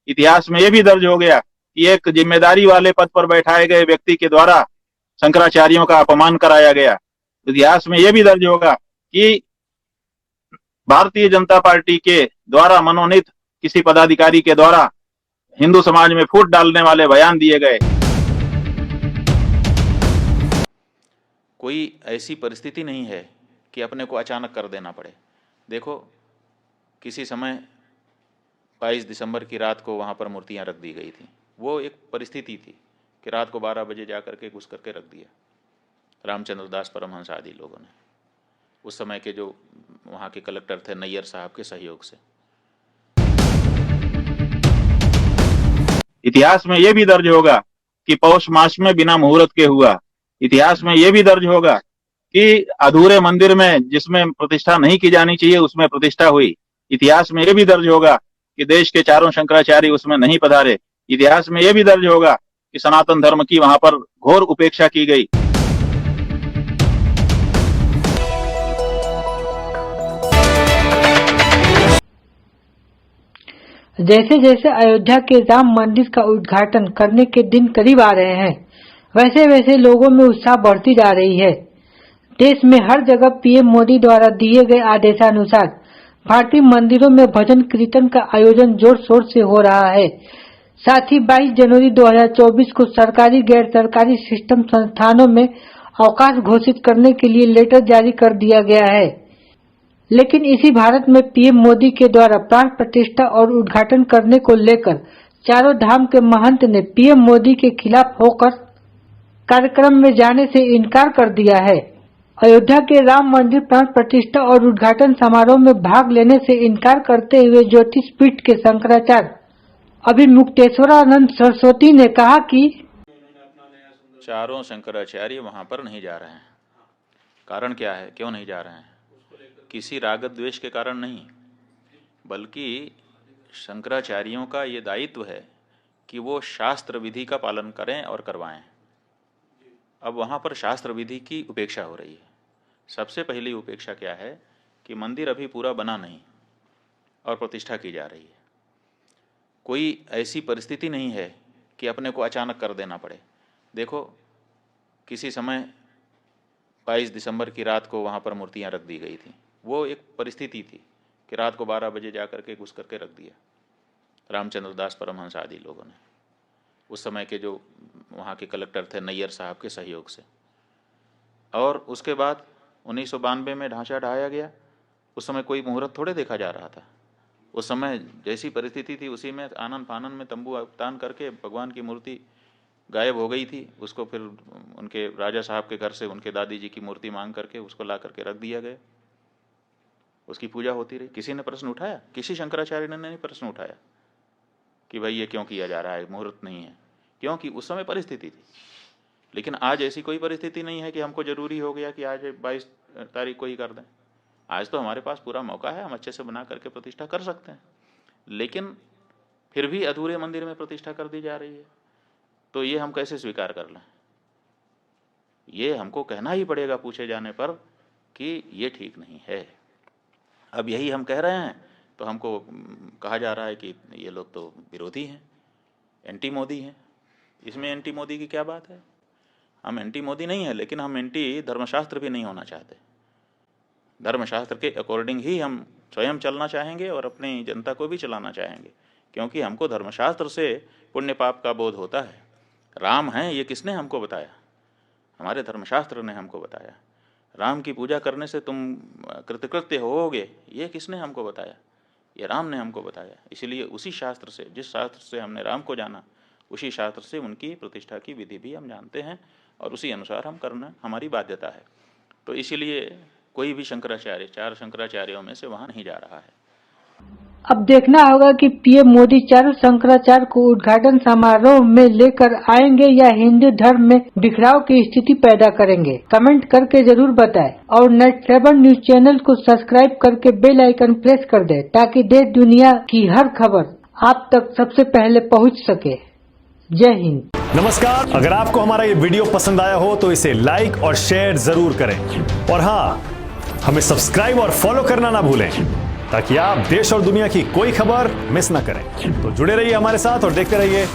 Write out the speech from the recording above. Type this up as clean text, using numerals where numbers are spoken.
इतिहास में यह भी दर्ज हो गया कि एक जिम्मेदारी वाले पद पर बैठाए गए व्यक्ति के द्वारा शंकराचार्यों का अपमान कराया गया। इतिहास में यह भी दर्ज होगा कि भारतीय जनता पार्टी के द्वारा मनोनीत किसी पदाधिकारी के द्वारा हिंदू समाज में फूट डालने वाले बयान दिए गए। कोई ऐसी परिस्थिति नहीं है कि अपने को अचानक कर देना पड़े। देखो, किसी समय 22 दिसंबर की रात को वहाँ पर मूर्तियाँ रख दी गई थी। वो एक परिस्थिति थी कि रात को 12 बजे जा करके घुस करके रख दिया रामचंद्र दास परमहंस आदि लोगों ने, उस समय के जो वहाँ के कलेक्टर थे नैयर साहब के सहयोग से। इतिहास में यह भी दर्ज होगा कि पौष मास में बिना मुहूर्त के हुआ। इतिहास में यह भी दर्ज होगा कि अधूरे मंदिर में जिसमें प्रतिष्ठा नहीं की जानी चाहिए उसमें प्रतिष्ठा हुई। इतिहास में यह भी दर्ज होगा कि देश के चारों शंकराचार्य उसमें नहीं पधारे। इतिहास में यह भी दर्ज होगा कि सनातन धर्म की वहां पर घोर उपेक्षा की गई। जैसे जैसे अयोध्या के राम मंदिर का उद्घाटन करने के दिन करीब आ रहे हैं, वैसे वैसे लोगों में उत्साह बढ़ती जा रही है। देश में हर जगह पीएम मोदी द्वारा दिए गए आदेशानुसार भारतीय मंदिरों में भजन कीर्तन का आयोजन जोर शोर से हो रहा है। साथ ही 22 जनवरी 2024 को सरकारी गैर सरकारी शिक्षण संस्थानों में अवकाश घोषित करने के लिए लेटर जारी कर दिया गया है। लेकिन इसी भारत में पीएम मोदी के द्वारा प्राण प्रतिष्ठा और उद्घाटन करने को लेकर चारों धाम के महंत ने पीएम मोदी के खिलाफ होकर कार्यक्रम में जाने से इनकार कर दिया है। अयोध्या के राम मंदिर प्राण प्रतिष्ठा और उद्घाटन समारोह में भाग लेने से इनकार करते हुए ज्योतिष पीठ के शंकराचार्य अभिमुक्तेश्वरानंद सरस्वती ने कहा कि चारों शंकराचार्य वहां पर नहीं जा रहे हैं। कारण क्या है, क्यों नहीं जा रहे हैं? किसी राग द्वेष के कारण नहीं, बल्कि शंकराचार्यों का ये दायित्व है कि वो शास्त्र विधि का पालन करें और करवाएं। अब वहाँ पर शास्त्र विधि की उपेक्षा हो रही है। सबसे पहली उपेक्षा क्या है कि मंदिर अभी पूरा बना नहीं और प्रतिष्ठा की जा रही है। कोई ऐसी परिस्थिति नहीं है कि अपने को अचानक कर देना पड़े। देखो, किसी समय 22 दिसंबर की रात को वहाँ पर मूर्तियाँ रख दी गई थी। वो एक परिस्थिति थी कि रात को 12 बजे जा करके घुस करके रख दिया रामचंद्र दास परमहंस आदि लोगों ने, उस समय के जो वहाँ के कलेक्टर थे नैयर साहब के सहयोग से। और उसके बाद 1992 में ढांचा ढाया गया। उस समय कोई मुहूर्त थोड़े देखा जा रहा था। उस समय जैसी परिस्थिति थी उसी में आनन फानन में तंबू तान करके भगवान की मूर्ति गायब हो गई थी। उसको फिर उनके राजा साहब के घर से उनके दादी जी की मूर्ति मांग करके उसको ला करके रख दिया गया। उसकी पूजा होती रही। किसी ने प्रश्न उठाया? किसी शंकराचार्य ने नहीं प्रश्न उठाया कि भाई ये क्यों किया जा रहा है, मुहूर्त नहीं है। क्योंकि उस समय परिस्थिति थी। लेकिन आज ऐसी कोई परिस्थिति नहीं है कि हमको जरूरी हो गया कि आज 22 तारीख को ही कर दें। आज तो हमारे पास पूरा मौका है, हम अच्छे से बना करके प्रतिष्ठा कर सकते हैं। लेकिन फिर भी अधूरे मंदिर में प्रतिष्ठा कर दी जा रही है, तो ये हम कैसे स्वीकार कर लें? ये हमको कहना ही पड़ेगा पूछे जाने पर कि ये ठीक नहीं है। अब यही हम कह रहे हैं तो हमको कहा जा रहा है कि ये लोग तो विरोधी हैं, एंटी मोदी हैं। इसमें एंटी मोदी की क्या बात है? हम एंटी मोदी नहीं है, लेकिन हम एंटी धर्मशास्त्र भी नहीं होना चाहते। धर्मशास्त्र के अकॉर्डिंग ही हम स्वयं चलना चाहेंगे और अपनी जनता को भी चलाना चाहेंगे, क्योंकि हमको धर्मशास्त्र से पुण्य पाप का बोध होता है। राम हैं ये किसने हमको बताया? हमारे धर्मशास्त्र ने हमको बताया। राम की पूजा करने से तुम कृतकृत्य होोगे, ये किसने हमको बताया? ये राम ने हमको बताया। इसलिए उसी शास्त्र से, जिस शास्त्र से हमने राम को जाना, उसी शास्त्र से उनकी प्रतिष्ठा की विधि भी हम जानते हैं और उसी अनुसार हम करना हमारी बाध्यता है। तो इसीलिए कोई भी शंकराचार्य, 4 शंकराचार्यों में से वहाँ नहीं जा रहा है। अब देखना होगा कि पीएम मोदी चारों शंकराचार्य को उद्घाटन समारोह में लेकर आएंगे या हिंदू धर्म में बिखराव की स्थिति पैदा करेंगे। कमेंट करके जरूर बताएं और नेट7 न्यूज चैनल को सब्सक्राइब करके बेल आइकन प्रेस कर दें, ताकि देश दुनिया की हर खबर आप तक सबसे पहले पहुंच सके। जय हिंद। नमस्कार, अगर आपको हमारा ये वीडियो पसंद आया हो तो इसे लाइक और शेयर जरूर करें और हाँ, हमें सब्सक्राइब और फॉलो करना ना भूलें। ताकि आप देश और दुनिया की कोई खबर मिस ना करें। तो जुड़े रहिए हमारे साथ और देखते रहिए